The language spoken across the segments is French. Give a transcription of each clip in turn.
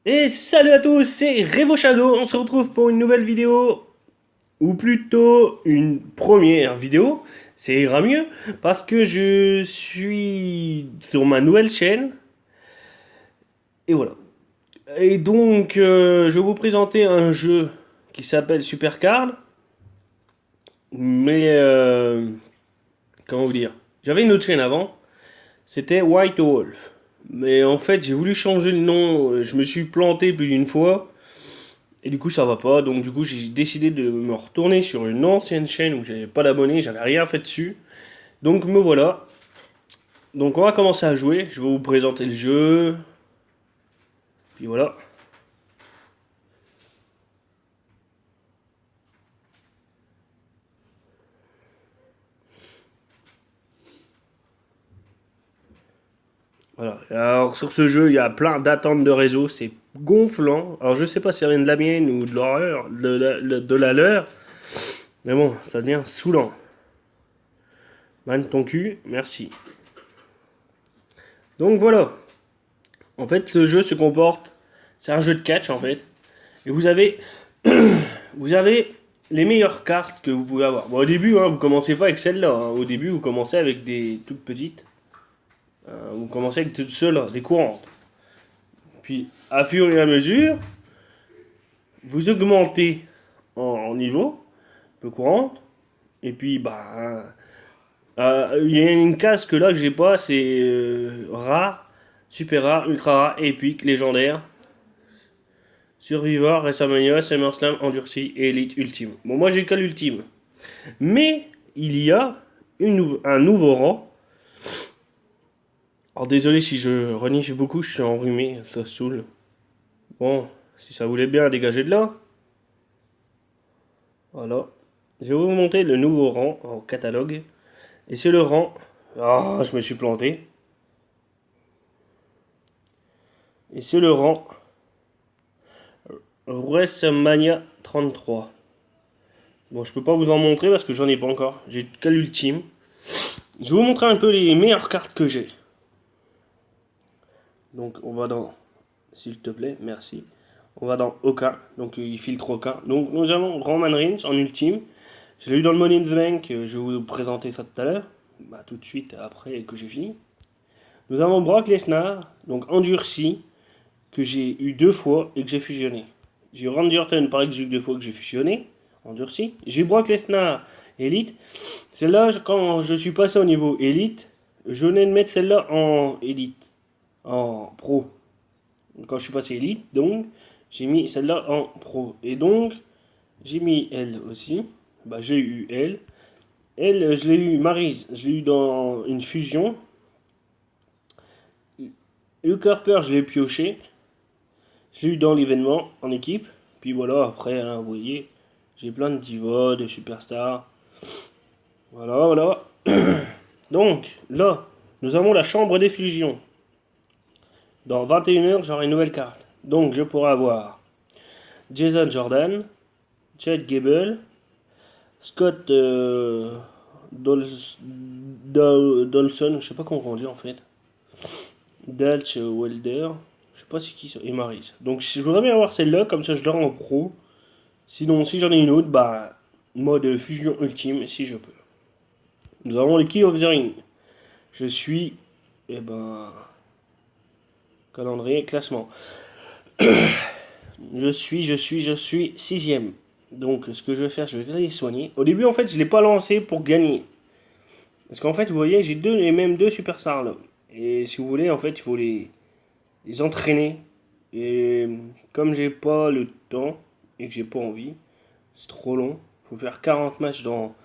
Et salut à tous, c'est Revo Shadow. On se retrouve pour une nouvelle vidéo, ou plutôt une première vidéo. Ça ira mieux parce que je suis sur ma nouvelle chaîne. Et voilà. Et donc, je vais vous présenter un jeu qui s'appelle Supercard. Mais, comment vous dire? J'avais une autre chaîne avant, c'était White Wolf. Mais en fait, j'ai voulu changer le nom. Je me suis planté plus d'une fois. Et du coup, ça va pas. Donc, du coup, j'ai décidé de me retourner sur une ancienne chaîne où j'avais pas d'abonnés, j'avais rien fait dessus. Donc, me voilà. Donc, on va commencer à jouer. Je vais vous présenter le jeu. Puis voilà. Voilà. Alors, sur ce jeu, il y a plein d'attentes de réseau. C'est gonflant. Alors, je sais pas si ça vient de la mienne ou de l'horreur, de la leur. Mais bon, ça devient saoulant. Man ton cul, merci. Donc, voilà. En fait, le jeu se comporte. C'est un jeu de catch, en fait. Et vous avez les meilleures cartes que vous pouvez avoir. Bon, au début, hein, vous commencez pas avec celle-là, hein. Au début, vous commencez avec des toutes petites. Vous commencez avec ceux-là, des courantes. Puis, à fur et à mesure, vous augmentez en niveau, peu courante. Et puis, bah, il y a une case que là que j'ai pas, c'est rare, super rare, ultra rare, épique, légendaire. Survivor, WrestleMania, SummerSlam, Endurci et Elite Ultime. Bon, moi j'ai que l'ultime. Mais il y a un nouveau rang. Alors désolé si je renifle beaucoup, je suis enrhumé, ça saoule. Bon, si ça voulait bien dégager de là. Voilà. Je vais vous montrer le nouveau rang en catalogue. Et c'est le rang. Ah, je me suis planté. Et c'est le rang WrestleMania 33. Bon, je peux pas vous en montrer parce que j'en ai pas encore. J'ai que l'ultime. Je vais vous montrer un peu les meilleures cartes que j'ai. Donc on va dans, s'il te plaît, merci. On va dans aucun, donc il filtre aucun. Donc nous avons Roman Reigns en ultime. Je l'ai eu dans le Money in the Bank, je vais vous présenter ça tout à l'heure. Bah, tout de suite après que j'ai fini. Nous avons Brock Lesnar, donc endurci, que j'ai eu deux fois et que j'ai fusionné. J'ai Randy Orton, pareil que j'ai eu deux fois que j'ai fusionné, endurci. J'ai Brock Lesnar, Elite. Celle-là, quand je suis passé au niveau Elite, je venais de mettre celle-là en Elite, en Pro. Quand je suis passé Elite, donc, j'ai mis celle-là en Pro. Et donc, j'ai mis elle aussi. Bah, j'ai eu elle. Elle, je l'ai eu, Maryse, je l'ai eu dans une fusion. Luke Harper, je l'ai pioché. Je l'ai eu dans l'événement, en équipe. Puis voilà, après, hein, vous voyez, j'ai plein de divas, de superstars. Voilà, voilà. Donc, là, nous avons la chambre des fusions. Dans 21 heures, j'aurai une nouvelle carte. Donc, je pourrai avoir Jason Jordan, Chad Gable, Scott Dolson, je sais pas comment on dit en fait. Dutch Welder, je sais pas c'est qui ça, et Maris. Donc je voudrais bien avoir celle-là, comme ça je l'aurai en pro. Sinon, si j'en ai une autre, bah, mode fusion ultime, si je peux. Nous avons le Key of the Ring. Je suis, eh ben, calendrier, classement. Je suis sixième. Donc ce que je vais faire, je vais les soigner. Au début, en fait, je ne l'ai pas lancé pour gagner. Parce qu'en fait, vous voyez, j'ai deux et même deux superstars là. Et si vous voulez, en fait, il faut les entraîner. Et comme j'ai pas le temps et que j'ai pas envie, c'est trop long. Il faut faire 40 matchs dans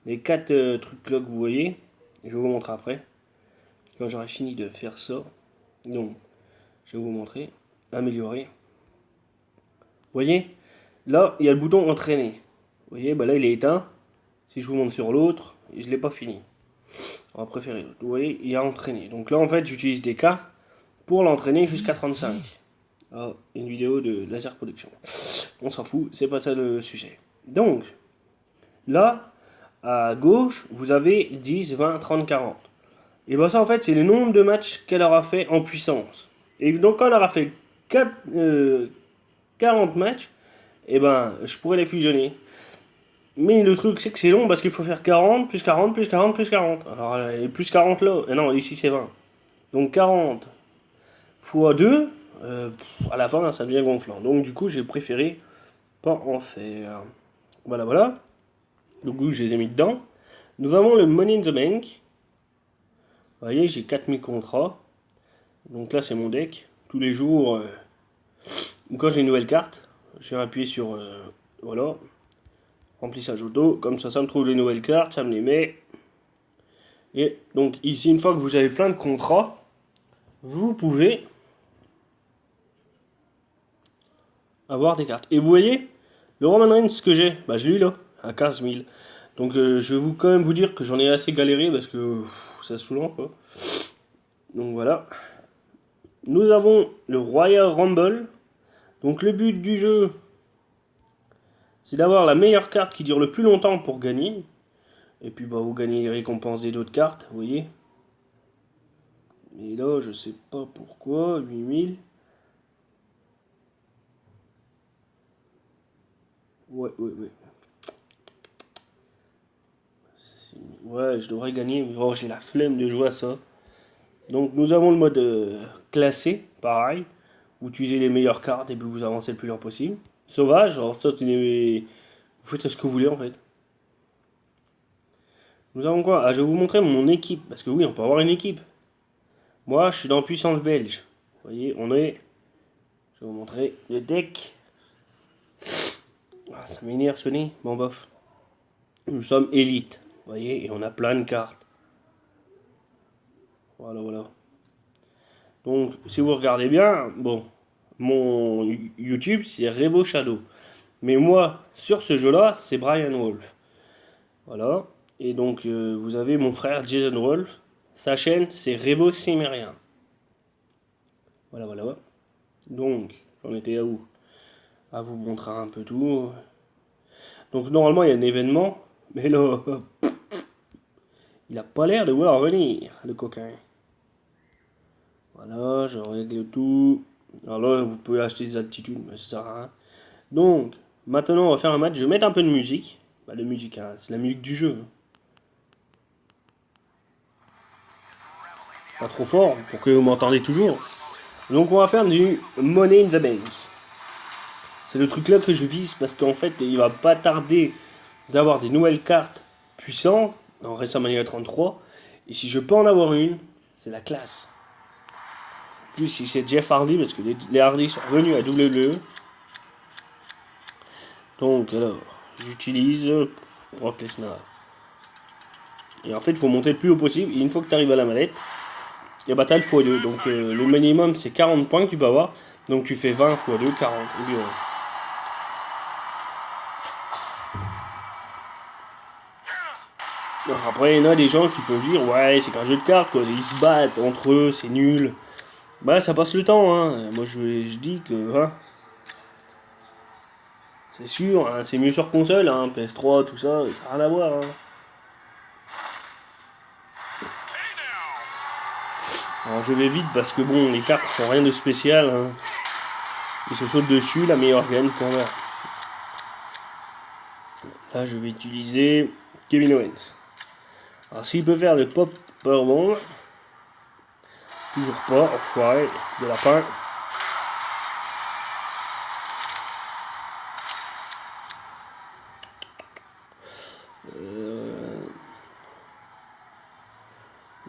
les 4 trucs là que vous voyez. Je vais vous montrer après. Quand j'aurai fini de faire ça. Donc, je vais vous montrer. Améliorer. Vous voyez, là, il y a le bouton entraîner. Vous voyez, bah là, il est éteint. Si je vous montre sur l'autre, je ne l'ai pas fini. On va préférer l'autre. Vous voyez, il y a entraîné. Donc là, en fait, j'utilise des cartes pour l'entraîner jusqu'à 35. Ah, une vidéo de laser production. On s'en fout, c'est pas ça le sujet. Donc, là, à gauche, vous avez 10, 20, 30, 40. Et bien ça, en fait, c'est le nombre de matchs qu'elle aura fait en puissance. Et donc, quand elle aura fait 40 matchs, et ben je pourrais les fusionner. Mais le truc c'est que c'est long parce qu'il faut faire 40, plus 40, plus 40, plus 40. Alors plus 40 là, non ici c'est 20. Donc 40 fois 2, à la fin ça devient gonflant. Donc du coup j'ai préféré pas en faire. Voilà voilà. Donc je les ai mis dedans. Nous avons le Money in the Bank. Vous voyez j'ai 4000 contrats. Donc là c'est mon deck. Tous les jours, quand j'ai une nouvelle carte, je vais appuyer sur voilà, remplissage auto, comme ça me trouve les nouvelles cartes, ça me les met. Et donc ici, une fois que vous avez plein de contrats, vous pouvez avoir des cartes. Et vous voyez, le Roman Reigns que j'ai, bah je l'ai là, à 15 000. Donc je vais quand même vous dire que j'en ai assez galéré parce que ça se saoulant quoi. Donc voilà. Nous avons le Royal Rumble. Donc le but du jeu, c'est d'avoir la meilleure carte qui dure le plus longtemps pour gagner. Et puis bah vous gagnez les récompenses des autres cartes, vous voyez. Et là, je sais pas pourquoi, 8000. Ouais. Ouais, je devrais gagner, mais oh, j'ai la flemme de jouer à ça. Donc nous avons le mode classé, pareil. Vous utilisez les meilleures cartes et puis vous avancez le plus lent possible. Sauvage, alors ça, vous faites ce que vous voulez en fait. Nous avons quoi? Ah, je vais vous montrer mon équipe, parce que oui, on peut avoir une équipe. Moi, je suis dans puissance belge. Vous voyez, on est... Je vais vous montrer le deck. Ah, ça m'énerve ce nez. Bon, bof. Nous sommes élite. Vous voyez, et on a plein de cartes. Voilà. Donc, si vous regardez bien, bon, mon YouTube, c'est Revo Shadow. Mais moi, sur ce jeu-là, c'est Brian Wolf. Voilà. Et donc, vous avez mon frère Jason Wolf. Sa chaîne, c'est Revo Cimérien. Voilà. Donc, j'en étais à où? À vous montrer un peu tout. Donc, normalement, il y a un événement. Mais là, il a pas l'air de vouloir venir, le coquin. Voilà, je règle tout. Alors là, vous pouvez acheter des altitudes, mais ça sert à rien. Donc, maintenant, on va faire un match. Je vais mettre un peu de musique. Bah, de musique, hein, c'est la musique du jeu. Pas trop fort, pour que vous m'entendez toujours. Donc, on va faire du Money in the Bank. C'est le truc là que je vise parce qu'en fait, il va pas tarder d'avoir des nouvelles cartes puissantes dans WrestleMania 33. Et si je peux en avoir une, c'est la classe. Plus si c'est Jeff Hardy, parce que les Hardy sont revenus à WWE. Donc alors, j'utilise Brock Lesnar. Et en fait, il faut monter le plus haut possible. Et une fois que tu arrives à la mallette, et bah t'as le x2. Donc le minimum c'est 40 points que tu peux avoir. Donc tu fais 20 x 2, 40. Et puis, alors, après, il y en a des gens qui peuvent dire ouais, c'est qu'un jeu de cartes, quoi. Ils se battent entre eux, c'est nul. Bah, ça passe le temps, hein. Moi, je dis que, hein, c'est sûr, hein, c'est mieux sur console, hein, PS3, tout ça, ça n'a rien à voir, hein. Alors, je vais vite parce que, bon, les cartes font rien de spécial, hein. Ils se sautent dessus, la meilleure gagne qu'on a. Là, je vais utiliser Kevin Owens. Alors, s'il peut faire le pop powerbomb, toujours pas, enfoiré de lapin.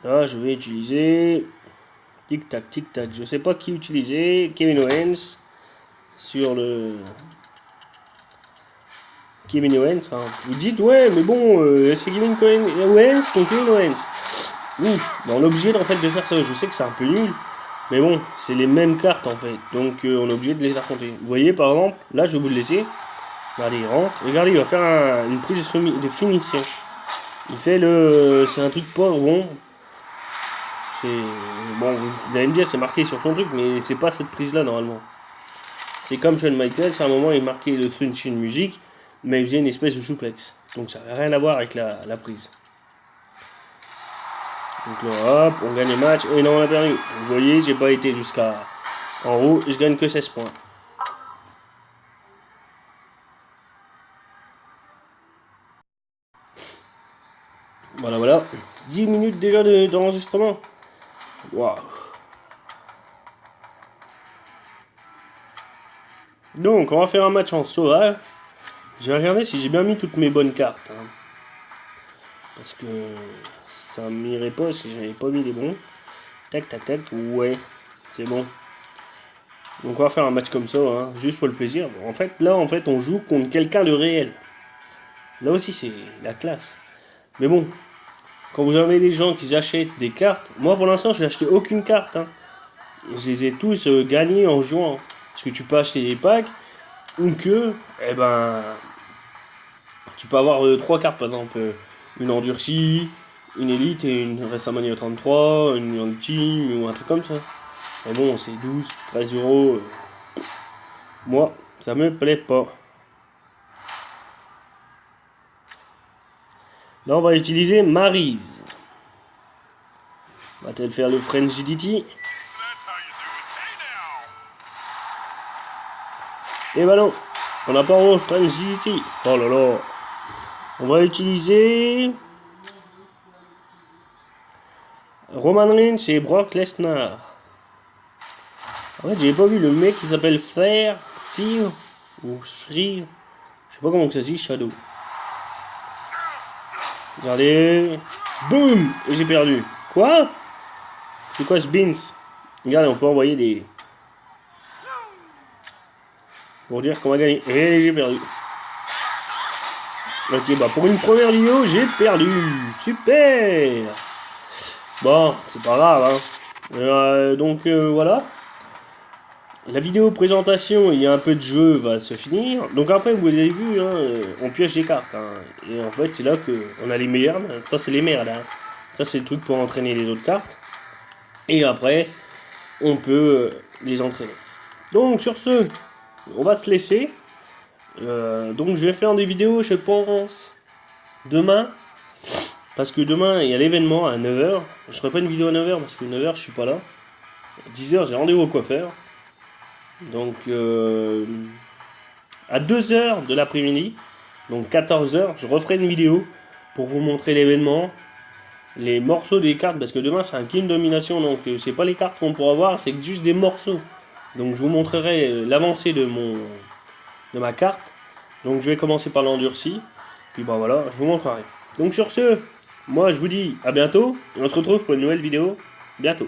Là, je vais utiliser tic-tac, tic-tac. Je sais pas qui utiliser. Kevin Owens sur le Kevin Owens. Hein. Vous dites ouais, mais bon, c'est Kevin Owens contre Kevin Owens. Oui, mais on est obligé en fait de faire ça. Je sais que c'est un peu nul, mais bon, c'est les mêmes cartes en fait, donc on est obligé de les affronter. Vous voyez par exemple, là je vais vous le laisser. Regardez, il rentre. Regardez, il va faire une prise de finition. Il fait le, c'est un truc pas bon. C'est bon, vous allez me dire c'est marqué sur ton truc, mais c'est pas cette prise là normalement. C'est comme Shawn Michaels, à un moment il est marqué le Thrunchian Music, mais il faisait une espèce de souplex. Donc ça n'a rien à voir avec la prise. Donc là, hop, on gagne le match. Et non, on a perdu. Vous voyez, j'ai pas été jusqu'à En haut, je gagne que 16 points. Voilà, voilà. 10 minutes déjà d'enregistrement. Waouh. Donc, on va faire un match en sauvage. Je vais regarder si j'ai bien mis toutes mes bonnes cartes. Hein. Parce que ça m'irait pas si j'avais pas mis les bons. Tac, tac, tac. Ouais, c'est bon. Donc, on va faire un match comme ça, hein, juste pour le plaisir. En fait, là, on joue contre quelqu'un de réel. Là aussi, c'est la classe. Mais bon, quand vous avez des gens qui achètent des cartes, moi pour l'instant, j'ai acheté aucune carte. Hein. Je les ai tous gagnés en jouant. Parce que tu peux acheter des packs ou que, eh ben, tu peux avoir 3 cartes par exemple. Une endurcie, une élite et une WrestleMania 33, une ultime ou un truc comme ça. Mais bon, c'est 12, 13 euros. Moi, ça me plaît pas. Là, on va utiliser Maryse. Va-t-elle faire le French DDT? Et bah non, on n'a pas le French DDT. Oh là là. On va utiliser Roman Reigns et Brock Lesnar. En fait, j'ai pas vu le mec qui s'appelle Fear ou Free. Je sais pas comment que ça se dit, Shadow. Regardez. Boum. Et j'ai perdu. Quoi? C'est quoi ce Beans? Regardez, on peut envoyer des... Pour dire qu'on va gagner. Et j'ai perdu. Ok, bah pour une première vidéo, j'ai perdu. Super. Bon, c'est pas grave. Hein. Donc voilà. La vidéo présentation, il y a un peu de jeu, va se finir. Donc après, vous avez vu, hein, on pioche des cartes. Hein. Et en fait, c'est là qu'on a les merdes. Ça, c'est les merdes. Hein. Ça, c'est le truc pour entraîner les autres cartes. Et après, on peut les entraîner. Donc sur ce, on va se laisser. Donc je vais faire des vidéos, je pense, demain. Parce que demain, il y a l'événement à 9h. Je ferai pas une vidéo à 9h parce que 9h, je suis pas là. À 10h, j'ai rendez-vous au coiffeur. Donc à 2h de l'après-midi, donc 14h, je referai une vidéo pour vous montrer l'événement, les morceaux des cartes, parce que demain c'est un King Domination, donc c'est pas les cartes qu'on pourra voir, c'est juste des morceaux. Donc je vous montrerai l'avancée de ma carte. Donc je vais commencer par l'endurci, puis bah voilà, je vous montrerai. Donc sur ce, moi je vous dis à bientôt, et on se retrouve pour une nouvelle vidéo bientôt.